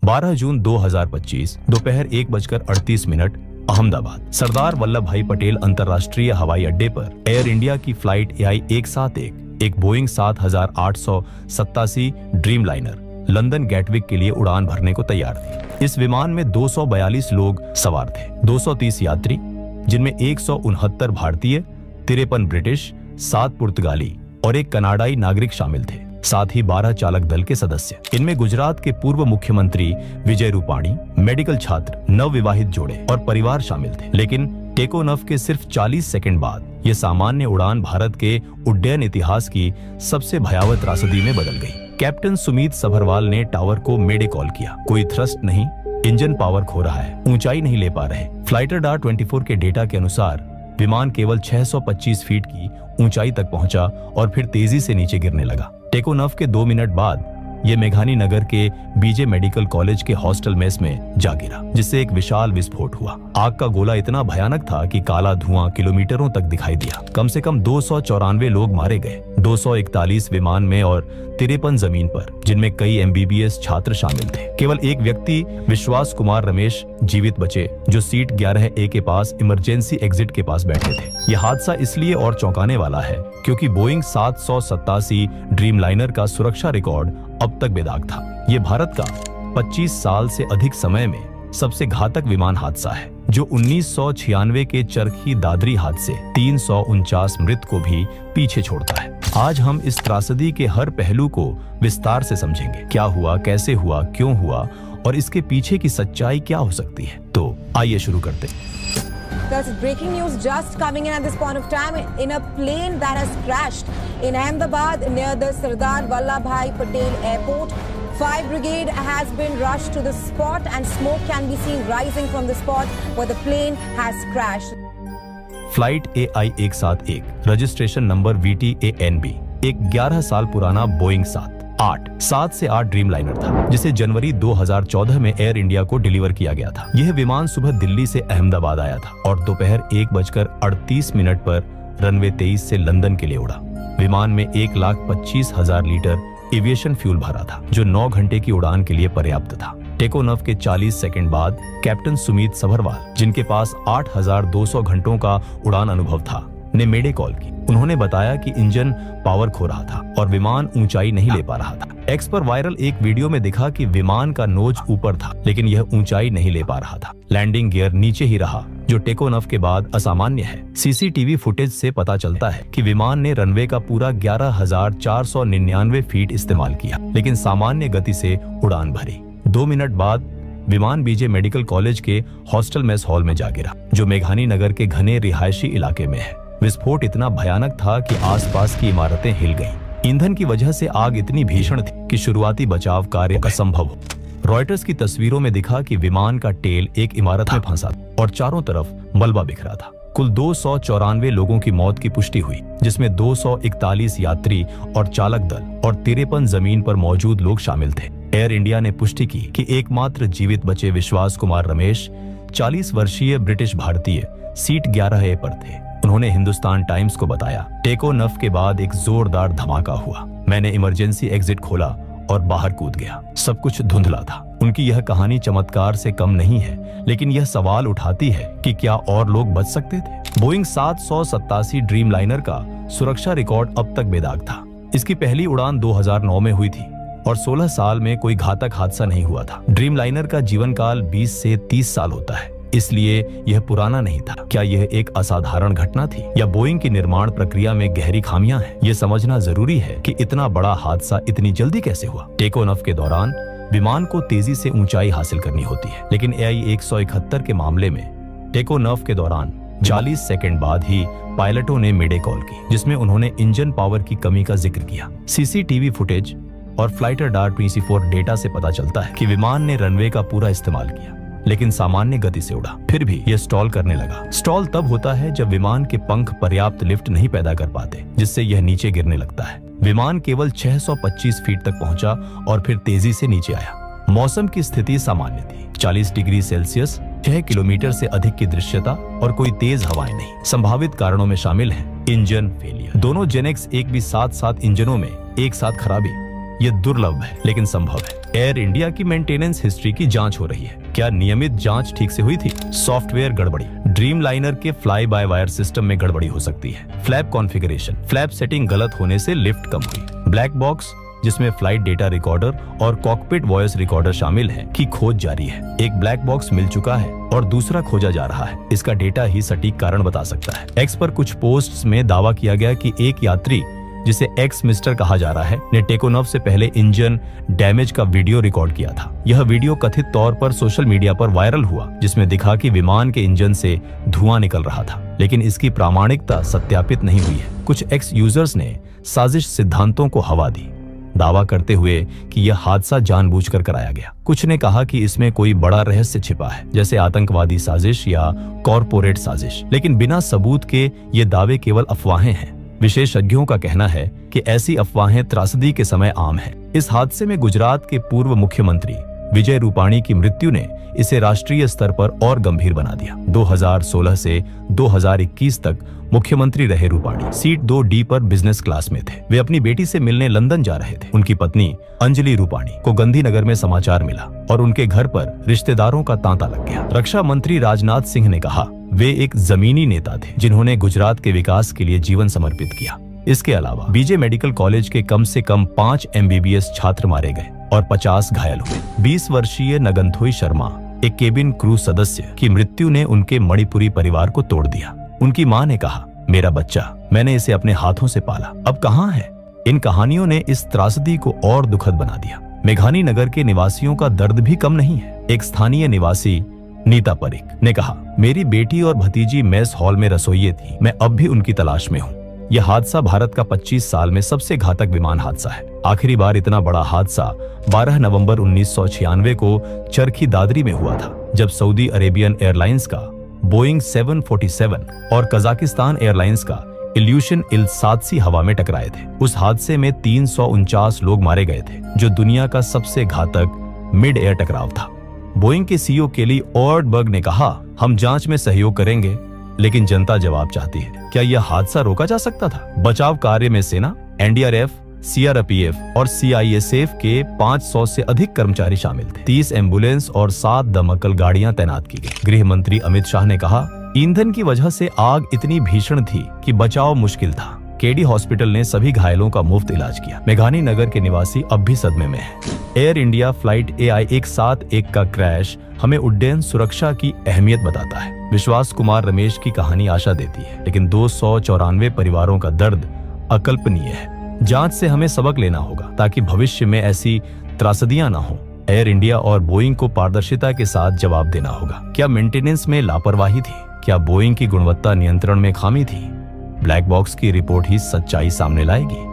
12 जून 2025 दोपहर 1:38 अहमदाबाद सरदार वल्लभ भाई पटेल अंतर्राष्ट्रीय हवाई अड्डे पर एयर इंडिया की फ्लाइट AI 171 एक Boeing 7887 dream liner London Gatwick के लिए उड़ान भरने को तैयार थी। इस विमान में 242 लोग सवार थे, 230 यात्री, जिनमें 169 भारतीय, 53 ब्रिटिश, 7 पुर्तगाली और एक कनाडाई नागरिक शामिल थे, साथ ही 12 चालक दल के सदस्य। इनमें गुजरात के पूर्व मुख्यमंत्री विजय रूपाणी, मेडिकल छात्र, नवविवाहित जोड़े और परिवार शामिल थे। लेकिन टेक ऑफ के सिर्फ 40 सेकंड बाद यह सामान्य उड़ान भारत के उड्डयन इतिहास की सबसे भयावह त्रासदी में बदल गई। कैप्टन सुमीत सभरवाल ने टावर को मेडे कॉल किया। कोई थ्रस्ट नहीं, इंजन पावर खो रहा है, ऊंचाई नहीं ले पा रहे। फ्लाइट रडार 24 के डेटा के अनुसार विमान केवल 625 फीट की ऊंचाई तक पहुंचा और फिर तेजी से नीचे गिरने लगा। टेक ऑफ के 2 मिनट बाद ये मेघानी नगर के बीजे मेडिकल कॉलेज के हॉस्टल मेस में जा गिरा, जिससे एक विशाल विस्फोट हुआ। आग का गोला इतना भयानक था कि काला धुआं किलोमीटरों तक दिखाई दिया। कम से कम 294 लोग मारे गए, 241 विमान में और 53 जमीन पर, जिनमें कई MBBS छात्र शामिल थे। केवल एक व्यक्ति विश्वास कुमार रमेश जीवित बचे, जो सीट 11A के पास इमरजेंसी एग्जिट के पास बैठे थे। यह हादसा इसलिए और चौंकाने वाला है क्योंकि बोइंग 787 ड्रीम लाइनर का सुरक्षा रिकॉर्ड अब तक बेदाग था। ये भारत का 25 साल से अधिक समय में सबसे घातक विमान हादसा है, जो 1996 के चरखी दादरी हादसे 349 मृत को भी पीछे छोड़ता है। आज हम इस त्रासदी के हर पहलू को विस्तार से समझेंगे। क्या हुआ, कैसे हुआ, क्यों हुआ और इसके पीछे की सच्चाई क्या हो सकती है। तो आइए शुरू करते हैं। There's breaking news just coming in at this point of time in a plane that has crashed in Ahmedabad near the Sardar Vallabhbhai Patel Airport. Fire brigade has been rushed to the spot and smoke can be seen rising from the spot where the plane has crashed. Flight AI 171 registration number VTANB एक 11 साल पुराना Boeing 7 से 8 dream liner था, जिसे जनवरी 2014 में air India को deliver किया गया था। यह विमान सुबह दिल्ली से अहमदाबाद आया था और दोपहर 1:38 पर रनवे 23 से लंदन के लिए उड़ा। विमान में 1,25,000 लीटर एविएशन फ्यूल भरा था, जो 9 घंटे की उड़ान के लिए पर्याप्त था। टेक ऑफ के 40 सेकंड बाद कैप्टन सुमीत सभरवाल, जिनके पास 8,200 घंटों का उड़ान अनुभव था, ने मेडे कॉल की। उन्होंने बताया कि इंजन पावर खो रहा था और विमान ऊंचाई नहीं ले पा रहा था। एक्स पर वायरल एक वीडियो में दिखा कि विमान का नोज ऊपर था, लेकिन यह ऊंचाई नहीं ले पा रहा था। लैंडिंग गियर नीचे ही रहा, जो टेक ऑफ के बाद असामान्य है। CCTV फुटेज से पता चलता है कि विमान ने रनवे का पूरा 11,499 फीट इस्तेमाल किया, लेकिन सामान्य गति से उड़ान भरी। 2 मिनट बाद विमान बीजे मेडिकल कॉलेज के हॉस्टल मेस हॉल में जा गिरा, जो मेघानी नगर के घने रिहायशी इलाके में है। विस्फोट इतना भयानक था कि आसपास की इमारतें हिल गईं। ईंधन की वजह से आग इतनी भीषण थी कि शुरुआती बचाव कार्य असंभव हो। रॉयटर्स की तस्वीरों में दिखा कि विमान का टेल एक इमारत में फंसा और चारों तरफ मलबा बिखरा था। कुल 294 लोगों की मौत की पुष्टि हुई, जिसमें 241 यात्री और चालक दल और 53 जमीन पर मौजूद लोग शामिल थे। एयर इंडिया ने पुष्टि की कि एकमात्र जीवित बचे विश्वास कुमार रमेश 40 वर्षीय ब्रिटिश भारतीय सीट 11A पर थे। उन्होंने हिंदुस्तान टाइम्स को बताया, टेक ऑफ के बाद एक जोरदार धमाका हुआ। मैंने इमरजेंसी एग्जिट खोला और बाहर कूद गया। सब कुछ धुंधला था। उनकी यह कहानी चमत्कार से कम नहीं है, लेकिन यह सवाल उठाती है कि क्या और लोग बच सकते थे। बोइंग 787 ड्रीम लाइनर का सुरक्षा रिकॉर्ड अब तक बेदाग था। इसकी पहली उड़ान 2009 में हुई थी और 16 साल में कोई घातक हादसा नहीं हुआ था। ड्रीम लाइनर का जीवन काल 20 से 30 साल होता है, इसलिए यह पुराना नहीं था। क्या यह एक असाधारण घटना थी या बोइंग की निर्माण प्रक्रिया में गहरी खामियां हैं? यह समझना जरूरी है कि इतना बड़ा हादसा इतनी जल्दी कैसे हुआ। टेक ऑफ के दौरान विमान को तेजी से ऊंचाई हासिल करनी होती है, लेकिन AI 171 के मामले में टेक ऑफ के दौरान 40 सेकंड बाद ही पायलटों ने मेडे कॉल की, जिसमें उन्होंने इंजन पावर की कमी का जिक्र किया। CCTV फुटेज और फ्लाइट रडार 24 डेटा से पता चलता है कि विमान ने रनवे का पूरा इस्तेमाल किया, लेकिन सामान्य गति से उड़ा। फिर भी यह स्टॉल करने लगा। स्टॉल तब होता है जब विमान के पंख पर्याप्त लिफ्ट नहीं पैदा कर पाते, जिससे यह नीचे गिरने लगता है। विमान केवल 625 फीट तक पहुंचा और फिर तेजी से नीचे आया। मौसम की स्थिति सामान्य थी, 40 डिग्री सेल्सियस, 6 किलोमीटर से अधिक की दृश्यता और कोई तेज हवाएं नहीं। संभावित कारणों में शामिल हैं इंजन फेलियर। दोनों जेनेक्स एक भी 7 इंजनों में एक साथ खराबी। यह दुर्लभ है लेकिन संभव है। एयर इंडिया की मेंटेनेंस हिस्ट्री की जांच हो रही है। क्या नियमित जांच ठीक से हुई थी? सॉफ्टवेयर गड़बड़ी, ड्रीम लाइनर के फ्लाई बाय वायर सिस्टम में गड़बड़ी हो सकती है। फ्लैप कॉन्फ़िगरेशन, फ्लैप सेटिंग गलत होने से लिफ्ट कम हुई। ब्लैक बॉक्स जिसमें फ्लाइट डेटा रिकॉर्डर और कॉकपिट वॉइस रिकॉर्डर शामिल है की खोज जारी है। एक ब्लैक बॉक्स मिल चुका है और दूसरा खोजा जा रहा है। इसका डेटा ही सटीक कारण बता सकता है। एक्स पर कुछ पोस्ट्स में दावा किया गया कि एक यात्री जिसे एक्स मिस्टर कहा जा रहा है ने टेकोनॉफ से पहले इंजन डैमेज का वीडियो रिकॉर्ड किया था। यह वीडियो कथित तौर पर सोशल मीडिया पर वायरल हुआ, जिसमें दिखा कि विमान के इंजन से धुआं निकल रहा था, लेकिन इसकी प्रामाणिकता सत्यापित नहीं हुई है। कुछ एक्स यूजर्स ने साजिश सिद्धांतों को हवा दी, दावा करते हुए कि यह हादसा जानबूझकर कराया गया। कुछ ने कहा कि इसमें कोई बड़ा रहस्य छिपा है, जैसे आतंकवादी साजिश या कॉरपोरेट साजिश, लेकिन बिना सबूत के ये दावे केवल अफवाहें हैं। विशेषज्ञों का कहना है कि ऐसी अफवाहें त्रासदी के समय आम है। इस हादसे में गुजरात के पूर्व मुख्यमंत्री विजय रूपाणी की मृत्यु ने इसे राष्ट्रीय स्तर पर और गंभीर बना दिया। 2016 से 2021 तक मुख्यमंत्री रहे रूपाणी। सीट 2D पर बिजनेस क्लास में थे। वे अपनी बेटी से मिलने लंदन जा रहे थे। उनकी पत्नी अंजलि रूपाणी को गांधीनगर में समाचार मिला और उनके घर पर रिश्तेदारों का तांता लग गया। रक्षा मंत्री राजनाथ सिंह ने कहा वे एक जमीनी नेता थे जिन्होंने गुजरात के विकास के लिए जीवन समर्पित किया। इसके अलावा बीजे मेडिकल कॉलेज के कम से कम 5 MBBS छात्र मारे गए और 50 घायल हुए। 20 वर्षीय नगनथोई शर्मा, एक केबिन क्रू सदस्य की मृत्यु ने उनके मणिपुरी परिवार को तोड़ दिया। उनकी मां ने कहा, मेरा बच्चा, मैंने इसे अपने हाथों से पाला, अब कहां है? इन कहानियों ने इस त्रासदी को और दुखद बना दिया। मेघानी नगर के निवासियों का दर्द भी कम नहीं है। एक स्थानीय निवासी नीता परीक ने कहा, मेरी बेटी और भतीजी मेस हॉल में रसोइये थी, मैं अब भी उनकी तलाश में हूँ। यह हादसा भारत का 25 साल में सबसे घातक विमान हादसा है। आखिरी बार इतना बड़ा हादसा 12 नवंबर 1996 को चरखी दादरी में हुआ था, जब सऊदी अरेबियन एयरलाइंस का बोइंग 747 और कजाकिस्तान एयरलाइंस का इल्यूशन इल-7सी हवा में टकराए थे। उस हादसे में 349 लोग मारे गए थे, जो दुनिया का सबसे घातक मिड एयर टकराव था। बोइंग के CEO केली ऑर्डबर्ग ने कहा, हम जांच में सहयोग करेंगे, लेकिन जनता जवाब चाहती है। क्या यह हादसा रोका जा सकता था? बचाव कार्य में सेना, NDRF, CRPF और CISF के 500 से अधिक कर्मचारी शामिल थे। 30 एम्बुलेंस और 7 दमकल गाड़ियां तैनात की गई। गृह मंत्री अमित शाह ने कहा, ईंधन की वजह से आग इतनी भीषण थी कि बचाव मुश्किल था। केडी हॉस्पिटल ने सभी घायलों का मुफ्त इलाज किया। मेघानी नगर के निवासी अब भी सदमे में हैं। एयर इंडिया फ्लाइट AI-171 का क्रैश हमें उड्डयन सुरक्षा की अहमियत बताता है। विश्वास कुमार रमेश की कहानी आशा देती है, लेकिन 294 परिवारों का दर्द अकल्पनीय है। जांच से हमें सबक लेना होगा ताकि भविष्य में ऐसी त्रासदियां न हो। एयर इंडिया और बोइंग को पारदर्शिता के साथ जवाब देना होगा। क्या मेंटेनेंस में लापरवाही थी? क्या बोइंग की गुणवत्ता नियंत्रण में खामी थी? ब्लैक बॉक्स की रिपोर्ट ही सच्चाई सामने लाएगी।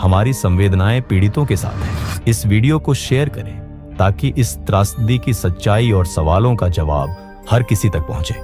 हमारी संवेदनाएं पीड़ितों के साथ हैं। इस वीडियो को शेयर करें ताकि इस त्रासदी की सच्चाई और सवालों का जवाब हर किसी तक पहुंचे।